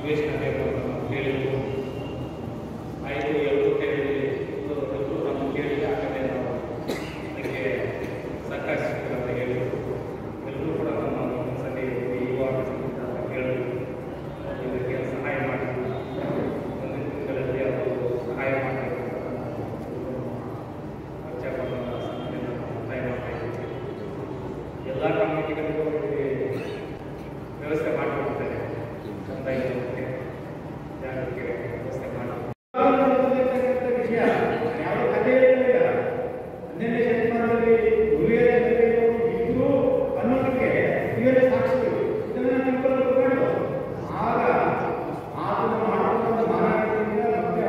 ಅಧಿವೇಶನ ಬೇಕು ಅಂತ ನಾವು ಕೇಳಿದ್ವು. ಆಯಿತು, ಎಲ್ಲರೂ ಕೇಳಿ ಎಲ್ಲರೂ ನಮ್ಮನ್ನು ಕೇಳಿದ್ರೆ ಆಗಲೇ ನಾವು ಅದಕ್ಕೆ ಸಹಕರಿಸ್ತೀವಿ ಅಂತ ಹೇಳಿದ್ರು. ಎಲ್ಲರೂ ಕೂಡ ನಮ್ಮ ಒಂದ್ಸಲಿ ಯುವ ಅಂತ ಕೇಳಿದ್ರು, ಇದಕ್ಕೆ ಸಹಾಯ ಮಾಡಿ ಮುಂದಿನ ತಿಂಗಳಲ್ಲಿ ಅವರು ಸಹಾಯ ಮಾಡಬೇಕು ಅಂತ ಅರ್ಚಕರ ಸಂಸ್ಥೆಯನ್ನು ಒತ್ತಾಯ ಮಾಡ್ತಾ ಇದ್ದೀವಿ. ಎಲ್ಲ ಕಮ್ಯುನಿಟಿಗಳಿಗೂ ವ್ಯವಸ್ಥೆ ಮಾಡಿಕೊಡ್ತಾರೆ. ಚಂದ ಇರೋದಕ್ಕೆ ಜಾಗಕ್ಕೆ ವ್ಯವಸ್ಥೆ ಮಾಡಿ ವಿಷಯ ಯಾವ ಕಥೆ ಇಲ್ಲ. 12ನೇ ಶತಮಾನದಲ್ಲಿ ಹುಲಿಯ ಜನತೆಯು ಇದ್ದು ಅನ್ನೋದಕ್ಕೆ ಇವರೇ ಸಾಕ್ಷಿಗಳು. ಇದನ್ನು ತಿಳ್ಕೊಂಡು ಆಗ ಆತನ ಮಾಡುವಂಥ ಮಾರಾಟದಿಂದ ಮತ್ತೆ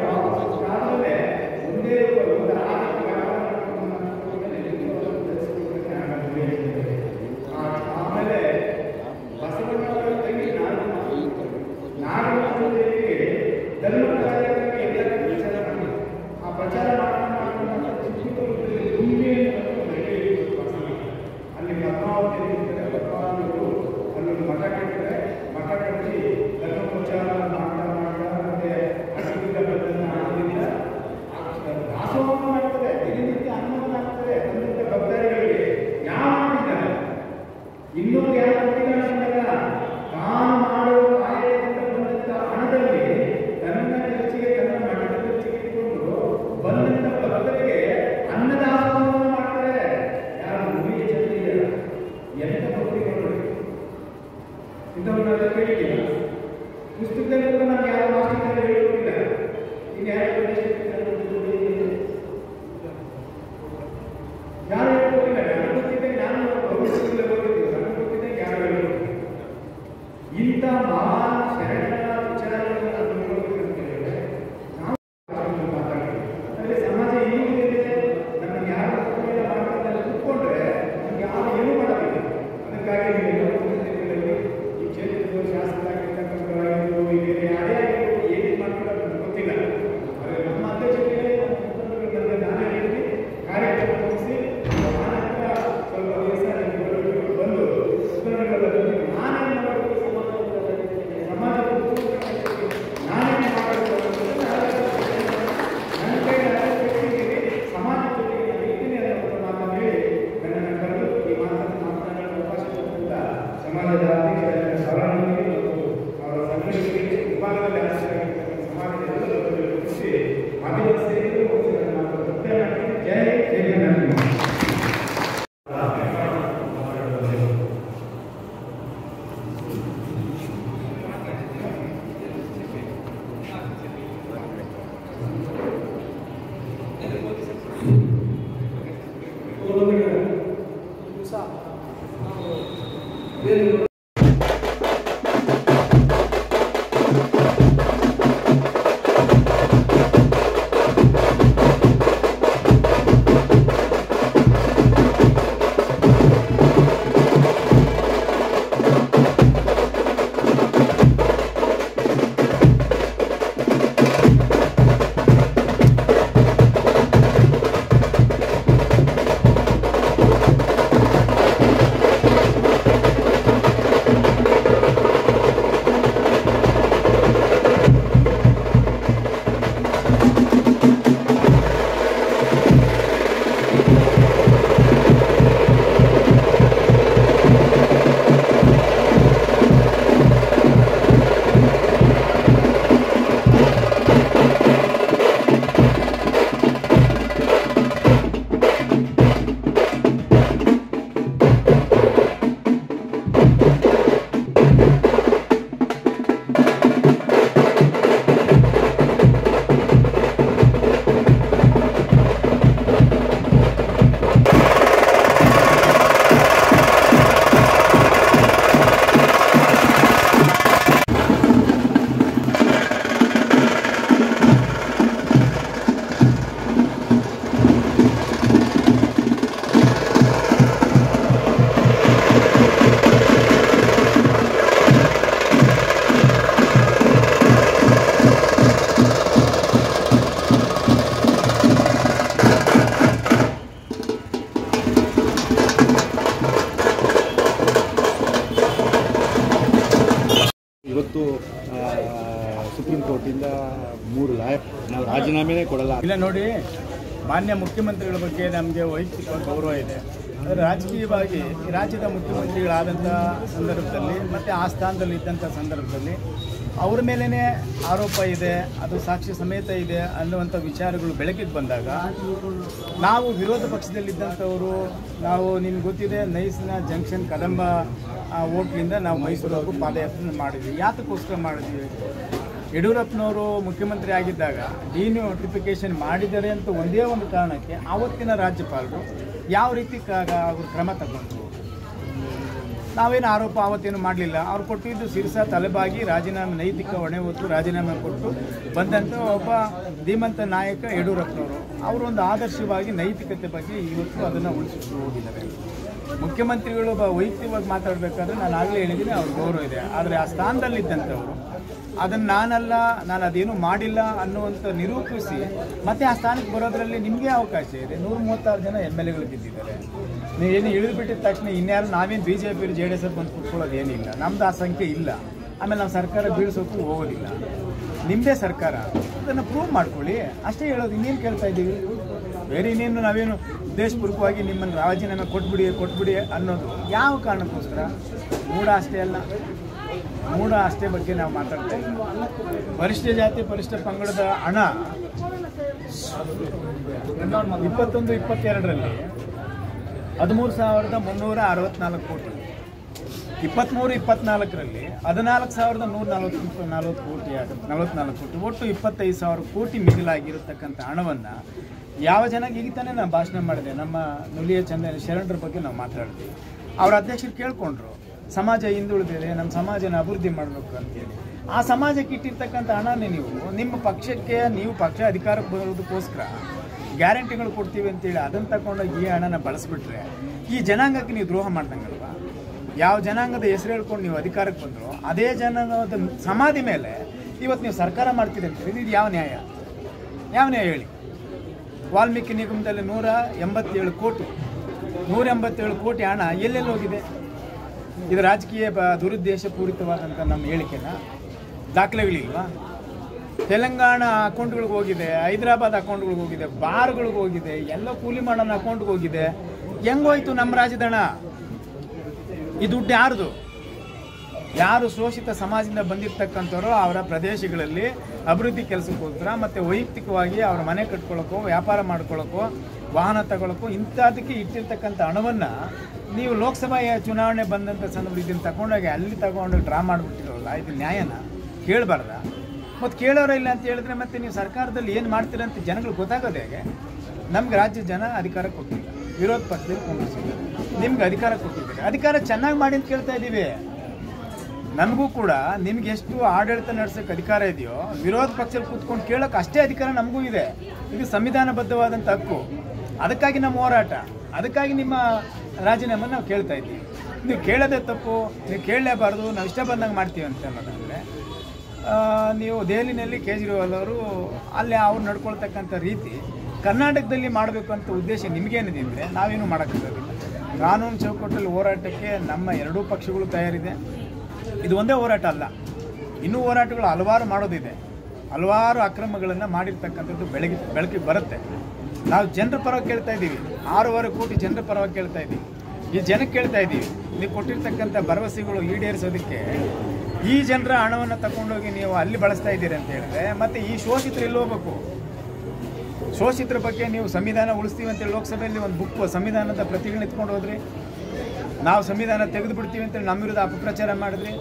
ಆದಮೇಲೆ ಒಂದೇ ಒಂದು ಆಮೇಲೆ ಬಸವಣ್ಣವರ ತಂಗಿ ನಾಗದೇವಿಗೆ ಧರ್ಮ ಕಾರ್ಯಕ್ರಮಕ್ಕೆ ಎಲ್ಲ ಪ್ರಚಾರ ಮಾಡಿ ಆ ಪ್ರಚಾರ ಅಲ್ಲಿ ಪದ್ಮಾವತಿ ಪದ್ಮಾವತಿಗಳು ಅಲ್ಲೊಂದು ಮಠ ಕಟ್ಟಿದ್ರೆ, ಮಠ ಕಟ್ಟಿ ಧರ್ಮ ಪ್ರಚಾರ ಮಾಡ್ತಾ ಮತ್ತೆ ಅಶುದ್ಧ ಆಗೋದ್ರಿಂದ ದಾಸೋಹ ಮಾಡ್ತಾರೆ, ದಿನನಿತ್ಯ ಅನ್ನದಾನ ಆಗ್ತದೆ. ತಂದಂಥ ಭಕ್ತರಿಗೆ ಯಾವ ಮಾಡಿದ್ದಾರೆ ಇನ್ನೊಂದು ಯಾರು ಕೊಟ್ಟಿಲ್ಲ. ತಾನು ಮಾಡುವ ಕಾರ್ಯದಿಂದ ಬಂದಂಥ ಹಣದಲ್ಲಿ ತನ್ನ ಖರ್ಚಿಗೆ ತನ್ನ ಮಠದ ಖರ್ಚಿಗೆ ಇಟ್ಕೊಂಡು ಬಂದಂಥ ಭಕ್ತರಿಗೆ ಅನ್ನದಾಸೋಹವನ್ನು ಮಾಡ್ತಾರೆ. ಯಾರು ಭೂಮಿಯ ಜನರಿಗೆ ಎಂಥ ಭಕ್ತಿಗಳು ಇಂಥವನ್ನೆಲ್ಲ ಕೇಳಿಲ್ಲ. ಪುಸ್ತಕದಲ್ಲಿ ಕೂಡ ನಮ್ಗೆ ಯಾರು ಮಾಸ್ಟರ್ ಹೇಳೋದಿಲ್ಲ. ಈಗ ಯಾರು ಹೇಳ್ಕೊಟ್ಟಿಲ್ಲ. ನನಗೆ ಗೊತ್ತಿದ್ದೆ, ನಾನು ಭವಿಷ್ಯದಲ್ಲಿ ಓದಿದ್ದೆ, ನನಗೆ ಗೊತ್ತಿದ್ದೆ ಯಾರು ಹೇಳೋದು. ಇಂಥ ಮಹಾನ್ ಶರಣರ ವಿಚಾರಗಳನ್ನು ನಾವು ನೋಡಬೇಕಂತ ಹೇಳಿದ್ರೆ ನಾವು ಮಾತಾಡ್ತೀವಿ. ಅಂದರೆ ಸಮಾಜ ಈಗಿದೆ, ನಮಗೆ ಯಾರು ಮಾಡ್ತಾರೆ ಕೂತ್ಕೊಂಡ್ರೆ ನಮ್ಗೆ ಯಾರು ಏನೂ ಮಾಡೋದಿಲ್ಲ. ಅದಕ್ಕಾಗಿ ಈ ಕ್ಷೇತ್ರದ ಶಾಸಕರಾಗಿರ್ತಕ್ಕಂಥದ್ದು ಬೇರೆ ಯಾರೇ ಆಗಿರ್ಬೋದು, ಏನು ಮಾಡ್ಕೊಳ್ಳೋದು ನಮ್ಗೆ ಗೊತ್ತಿಲ್ಲ. ಆದರೆ ನಮ್ಮ ಅಧ್ಯಕ್ಷತೆಯಲ್ಲಿ ನಾನು ಹೇಳಿದ್ವಿ, ಕಾರ್ಯಕ್ರಮ ಮುಗಿಸಿ ಆನಂತರ ಸ್ವಲ್ಪ ದಿವಸ ಬಂದು ನಾನೇನು ಮಾಡಬೇಕು ಸಮಾಜ ಇವತ್ತು ಸುಪ್ರೀಂ ಕೋರ್ಟಿಂದ 3 ಲಾಯರ್ ನಾವು ರಾಜೀನಾಮೆನೇ ಕೊಡಲ್ಲ. ಇಲ್ಲ ನೋಡಿ, ಮಾನ್ಯ ಮುಖ್ಯಮಂತ್ರಿಗಳ ಬಗ್ಗೆ ನಮಗೆ ವೈಯಕ್ತಿಕ ಗೌರವ ಇದೆ. ಆದರೆ ರಾಜಕೀಯವಾಗಿ ರಾಜ್ಯದ ಮುಖ್ಯಮಂತ್ರಿಗಳಾದಂಥ ಸಂದರ್ಭದಲ್ಲಿ ಮತ್ತು ಆ ಸ್ಥಾನದಲ್ಲಿ ಇದ್ದಂಥ ಸಂದರ್ಭದಲ್ಲಿ ಅವ್ರ ಮೇಲೇ ಆರೋಪ ಇದೆ, ಅದು ಸಾಕ್ಷಿ ಸಮೇತ ಇದೆ ಅನ್ನುವಂಥ ವಿಚಾರಗಳು ಬೆಳಕಿಗೆ ಬಂದಾಗ ನಾವು ವಿರೋಧ ಪಕ್ಷದಲ್ಲಿದ್ದಂಥವರು, ನಾವು ನಿಮ್ಗೆ ಗೊತ್ತಿದೆ ನೈಸ್ನ ಜಂಕ್ಷನ್ ಕದಂಬ ಹೋಟ್ಲಿಂದ ನಾವು ಮೈಸೂರಿಗೂ ಪಾದಯಾತ್ರೆ ಮಾಡಿದ್ವಿ. ಯಾತಕ್ಕೋಸ್ಕರ ಮಾಡಿದ್ವಿ? ಯಡಿಯೂರಪ್ಪನವರು ಮುಖ್ಯಮಂತ್ರಿ ಆಗಿದ್ದಾಗ ಡಿನೋಟಿಫಿಕೇಶನ್ ಮಾಡಿದ್ದಾರೆ ಅಂತ ಒಂದೇ ಒಂದು ಕಾರಣಕ್ಕೆ ಆವತ್ತಿನ ರಾಜ್ಯಪಾಲರು ಯಾವ ರೀತಿ ಅವರು ಕ್ರಮ ತಗೊಂಡ್ರು. ನಾವೇನು ಆರೋಪ ಆವತ್ತೇನು ಮಾಡಲಿಲ್ಲ. ಅವ್ರು ಕೊಟ್ಟಿದ್ದು ಸಿರಸಾ ತಲೆಬಾಗಿ ರಾಜೀನಾಮೆ, ನೈತಿಕ ಹೊಣೆ ಹೊತ್ತು ರಾಜೀನಾಮೆ ಕೊಟ್ಟು ಬಂದಂಥ ಒಬ್ಬ ಧೀಮಂತ ನಾಯಕ ಯಡಿಯೂರಪ್ಪನವರು. ಅವರೊಂದು ಆದರ್ಶವಾಗಿ ನೈತಿಕತೆ ಬಗ್ಗೆ ಇವತ್ತು ಅದನ್ನು ಉಳಿಸಿಕೊಂಡು ಹೋಗಿದ್ದಾರೆ. ಮುಖ್ಯಮಂತ್ರಿಗಳು ವೈಯಕ್ತಿಕವಾಗಿ ಮಾತಾಡಬೇಕಾದ್ರೆ ನಾನು ಆಗಲೇ ಹೇಳಿದ್ದೀನಿ, ಅವ್ರ ಗೌರವ ಇದೆ. ಆದರೆ ಆ ಸ್ಥಾನದಲ್ಲಿದ್ದಂಥವರು ಅದನ್ನು ನಾನು ಅದೇನು ಮಾಡಿಲ್ಲ ಅನ್ನುವಂಥ ನಿರೂಪಿಸಿ ಮತ್ತೆ ಆ ಸ್ಥಾನಕ್ಕೆ ಬರೋದರಲ್ಲಿ ನಿಮಗೆ ಅವಕಾಶ ಇದೆ. 136 ಜನ MLA ಗಳು ಗೆದ್ದಿದ್ದಾರೆ. ನೀವೇನು ಇಳಿದುಬಿಟ್ಟಿದ ತಕ್ಷಣ ಇನ್ಯಾರು ನಾವೇನು BJP JDS ಬಂದು ಕೂತ್ಕೊಳ್ಳೋದು ಏನಿಲ್ಲ. ನಮ್ಮದು ಆ ಸಂಖ್ಯೆ ಇಲ್ಲ. ಆಮೇಲೆ ನಾವು ಸರ್ಕಾರ ಬೀಳಿಸೋಕ್ಕೂ ಹೋಗೋದಿಲ್ಲ. ನಿಮ್ಮದೇ ಸರ್ಕಾರ, ಅದನ್ನು ಪ್ರೂವ್ ಮಾಡ್ಕೊಳ್ಳಿ ಅಷ್ಟೇ ಹೇಳೋದು. ಇನ್ನೇನು ಕೇಳ್ತಾ ಇದ್ದೀವಿ? ಬೇರೆ ಇನ್ನೇನು ನಾವೇನು ಉದ್ದೇಶಪೂರ್ವಕವಾಗಿ ನಿಮ್ಮನ್ನು ರಾಜೀನಾಮೆ ಕೊಟ್ಬಿಡಿ ಅನ್ನೋದು ಯಾವ ಕಾರಣಕ್ಕೋಸ್ಕರ? ಮೂಢ ಅಷ್ಟೇ ಅಲ್ಲ, ಮೂಢ ಅಷ್ಟೇ ಬಗ್ಗೆ ನಾವು ಮಾತಾಡ್ತಾ ಇದ್ದೀವಿ. ಪರಿಶಿಷ್ಟ ಜಾತಿ ಪರಿಶಿಷ್ಟ ಪಂಗಡದ ಹಣ 21-22ರಲ್ಲಿ 13,364 ಕೋಟಿ, 23-24ರಲ್ಲಿ 14,144 ಕೋಟಿ ಆಗುತ್ತೆ, 44 ಕೋಟಿ, ಒಟ್ಟು 25,000 ಕೋಟಿ ಮಿಗಿಲಾಗಿರತಕ್ಕಂಥ ಹಣವನ್ನು ಯಾವ ಜನಕ್ಕೆ ಈಗ ತಾನೇ ನಾನು ಭಾಷಣ ಮಾಡಿದೆ. ನಮ್ಮ ನುಲಿಯ ಚಂದನ ಶರಣರ ಬಗ್ಗೆ ನಾವು ಮಾತಾಡ್ತೀವಿ. ಅವ್ರ ಅಧ್ಯಕ್ಷರು ಕೇಳ್ಕೊಂಡ್ರು, ಸಮಾಜ ಹಿಂದುಳಿದಿದೆ, ನಮ್ಮ ಸಮಾಜನ ಅಭಿವೃದ್ಧಿ ಮಾಡಬೇಕು ಅಂತೇಳಿ. ಆ ಸಮಾಜಕ್ಕೆ ಇಟ್ಟಿರ್ತಕ್ಕಂಥ ಹಣನೇ ನೀವು ನಿಮ್ಮ ಪಕ್ಷಕ್ಕೆ, ನೀವು ಪಕ್ಷ ಅಧಿಕಾರಕ್ಕೆ ಬರೋದಕ್ಕೋಸ್ಕರ ಗ್ಯಾರಂಟಿಗಳು ಕೊಡ್ತೀವಿ ಅಂತೇಳಿ ಅದನ್ನು ತಗೊಂಡೋಗಿ ಈ ಹಣನ ಬಳಸಿಬಿಟ್ರೆ ಈ ಜನಾಂಗಕ್ಕೆ ನೀವು ದ್ರೋಹ ಮಾಡ್ದಂಗಲ್ವಾ? ಯಾವ ಜನಾಂಗದ ಹೆಸರು ಹೇಳ್ಕೊಂಡು ನೀವು ಅಧಿಕಾರಕ್ಕೆ ಬಂದರು ಅದೇ ಜನಾಂಗದ ಸಮಾಧಿ ಮೇಲೆ ಇವತ್ತು ನೀವು ಸರ್ಕಾರ ಮಾಡ್ತೀರಿ ಅಂತೇಳಿ ಇದು ಯಾವ ನ್ಯಾಯ? ಯಾವ ನ್ಯಾಯ ಹೇಳಿ? ವಾಲ್ಮೀಕಿ ನಿಗಮದಲ್ಲಿ 187 ಕೋಟಿ ಹಣ ಎಲ್ಲೆಲ್ಲಿ ಹೋಗಿದೆ? ಇದು ರಾಜಕೀಯ ದುರುದ್ದೇಶ ಪೂರಿತವಾದಂಥ ನಮ್ಮ ಹೇಳಿಕೆನ ದಾಖಲೆಗಳಿಲ್ವಾ? ತೆಲಂಗಾಣ ಅಕೌಂಟ್ಗಳಿಗೆ ಹೋಗಿದೆ, ಹೈದರಾಬಾದ್ ಅಕೌಂಟ್ಗಳಿಗೆ ಹೋಗಿದೆ, ಬಾರ್ಗಳಿಗೆ ಹೋಗಿದೆ, ಎಲ್ಲ ಕೂಲಿ ಮಾಡೋಣ ಅಕೌಂಟ್ಗೆ ಹೋಗಿದೆ. ಹೆಂಗೋಯ್ತು ನಮ್ಮ ರಾಜ್ಯದ ಹಣ? ಈ ದುಡ್ಡು ಯಾರ್ದು? ಯಾರು ಶೋಷಿತ ಸಮಾಜದಿಂದ ಬಂದಿರ್ತಕ್ಕಂಥವ್ರು ಅವರ ಪ್ರದೇಶಗಳಲ್ಲಿ ಅಭಿವೃದ್ಧಿ ಕೆಲಸಕ್ಕೋಸ್ಕರ ಮತ್ತು ವೈಯಕ್ತಿಕವಾಗಿ ಅವರ ಮನೆ ಕಟ್ಕೊಳ್ಳೋಕ್ಕೋ, ವ್ಯಾಪಾರ ಮಾಡ್ಕೊಳ್ಳೋಕ್ಕೋ, ವಾಹನ ತಗೊಳ್ಳೋಕ್ಕೋ ಇಂಥದಕ್ಕೆ ಇಟ್ಟಿರ್ತಕ್ಕಂಥ ಹಣವನ್ನು ನೀವು ಲೋಕಸಭಾ ಚುನಾವಣೆ ಬಂದಂಥ ಸಂದರ್ಭ ಇದನ್ನು ತಗೊಂಡೋಗಿ ಅಲ್ಲಿ ತಗೊಂಡು ಡ್ರಾ ಮಾಡಿಬಿಟ್ಟಿರೋಲ್ಲ. ಇದು ನ್ಯಾಯನ? ಕೇಳಬಾರ್ದ? ಮತ್ತು ಕೇಳೋರ ಇಲ್ಲ ಅಂತ ಹೇಳಿದ್ರೆ ಮತ್ತೆ ನೀವು ಸರ್ಕಾರದಲ್ಲಿ ಏನು ಮಾಡ್ತೀರ ಅಂತ ಜನಗಳಿಗೆ ಗೊತ್ತಾಗೋದು ಹೇಗೆ? ನಮ್ಗೆ ರಾಜ್ಯ ಜನ ಅಧಿಕಾರ ಕೊಟ್ಟಿಲ್ಲ, ವಿರೋಧ ಪಕ್ಷದಲ್ಲಿ ಕೊಂಡಿಸಿದ್ದಾರೆ, ನಿಮ್ಗೆ ಅಧಿಕಾರ ಕೊಟ್ಟಿದ್ದಾರೆ. ಅಧಿಕಾರ ಚೆನ್ನಾಗಿ ಮಾಡಿ ಅಂತ ಕೇಳ್ತಾ ಇದ್ದೀವಿ. ನಮಗೂ ಕೂಡ ನಿಮ್ಗೆ ಎಷ್ಟು ಆಡಳಿತ ನಡೆಸೋಕ್ಕೆ ಅಧಿಕಾರ ಇದೆಯೋ ವಿರೋಧ ಪಕ್ಷದಲ್ಲಿ ಕೂತ್ಕೊಂಡು ಕೇಳೋಕೆ ಅಷ್ಟೇ ಅಧಿಕಾರ ನಮಗೂ ಇದೆ. ಇದು ಸಂವಿಧಾನಬದ್ಧವಾದಂಥ ಹಕ್ಕು. ಅದಕ್ಕಾಗಿ ನಮ್ಮ ಹೋರಾಟ, ಅದಕ್ಕಾಗಿ ನಿಮ್ಮ ರಾಜೀನಾಮೆ ನಾವು ಕೇಳ್ತಾ ಇದ್ದೀವಿ. ನೀವು ಕೇಳೋದೇ ತಪ್ಪು, ನೀವು ಕೇಳಲೇಬಾರ್ದು, ನಾವು ಇಷ್ಟ ಬಂದಂಗೆ ಮಾಡ್ತೀವಿ ಅಂತ ಅನ್ನೋದಾದರೆ ನೀವು ದೆಹಲಿನಲ್ಲಿ ಕೇಜ್ರಿವಾಲ್ ಅವರು ಅಲ್ಲಿ ಅವ್ರು ನಡ್ಕೊಳ್ತಕ್ಕಂಥ ರೀತಿ ಕರ್ನಾಟಕದಲ್ಲಿ ಮಾಡಬೇಕು ಅಂತ ಉದ್ದೇಶ ನಿಮಗೇನಿದೆ ಅಂದರೆ ನಾವೇನು ಮಾಡೋಕ್ಕಾಗೋದಿಲ್ಲ. ಕಾನೂನು ಚೌಕಟ್ಟಲ್ಲಿ ಹೋರಾಟಕ್ಕೆ ನಮ್ಮ ಎರಡೂ ಪಕ್ಷಗಳು ತಯಾರಿದೆ. ಇದು ಒಂದೇ ಹೋರಾಟ ಅಲ್ಲ, ಇನ್ನೂ ಹೋರಾಟಗಳು ಹಲವಾರು ಮಾಡೋದಿದೆ. ಹಲವಾರು ಅಕ್ರಮಗಳನ್ನು ಮಾಡಿರ್ತಕ್ಕಂಥದ್ದು ಬೆಳಕಿಗೆ ಬರುತ್ತೆ. ನಾವು ಜನರ ಪರವಾಗಿ ಕೇಳ್ತಾ ಇದ್ದೀವಿ, 6.5 ಕೋಟಿ ಜನರ ಪರವಾಗಿ ಕೇಳ್ತಾ ಇದ್ದೀವಿ. ಈ ಜನಕ್ಕೆ ಕೇಳ್ತಾ ಇದ್ದೀವಿ, ನೀವು ಕೊಟ್ಟಿರ್ತಕ್ಕಂಥ ಭರವಸೆಗಳು ಈಡೇರಿಸೋದಕ್ಕೆ ಈ ಜನರ ಹಣವನ್ನು ತಗೊಂಡೋಗಿ ನೀವು ಅಲ್ಲಿ ಬಳಸ್ತಾ ಇದ್ದೀರಿ ಅಂತ ಹೇಳಿದ್ರೆ ಮತ್ತೆ ಈ ಶೋಷಿತರು ಎಲ್ಲಿ ಹೋಗ್ಬೇಕು? ಶೋಷಿತರ ಬಗ್ಗೆ ನೀವು ಸಂವಿಧಾನ ಉಳಿಸ್ತೀವಿ ಅಂತೇಳಿ ಲೋಕಸಭೆಯಲ್ಲಿ ಒಂದು ಬುಕ್ ಸಂವಿಧಾನದ ಪ್ರತಿಗಳನ್ನ ಎತ್ಕೊಂಡು ಹೋದ್ರಿ. ನಾವು ಸಂವಿಧಾನ ತೆಗೆದು ಬಿಡ್ತೀವಿ ಅಂತೇಳಿ ನಮ್ಮ ವಿರುದ್ಧ ಅಪಪ್ರಚಾರ ಮಾಡಿದ್ರಿ.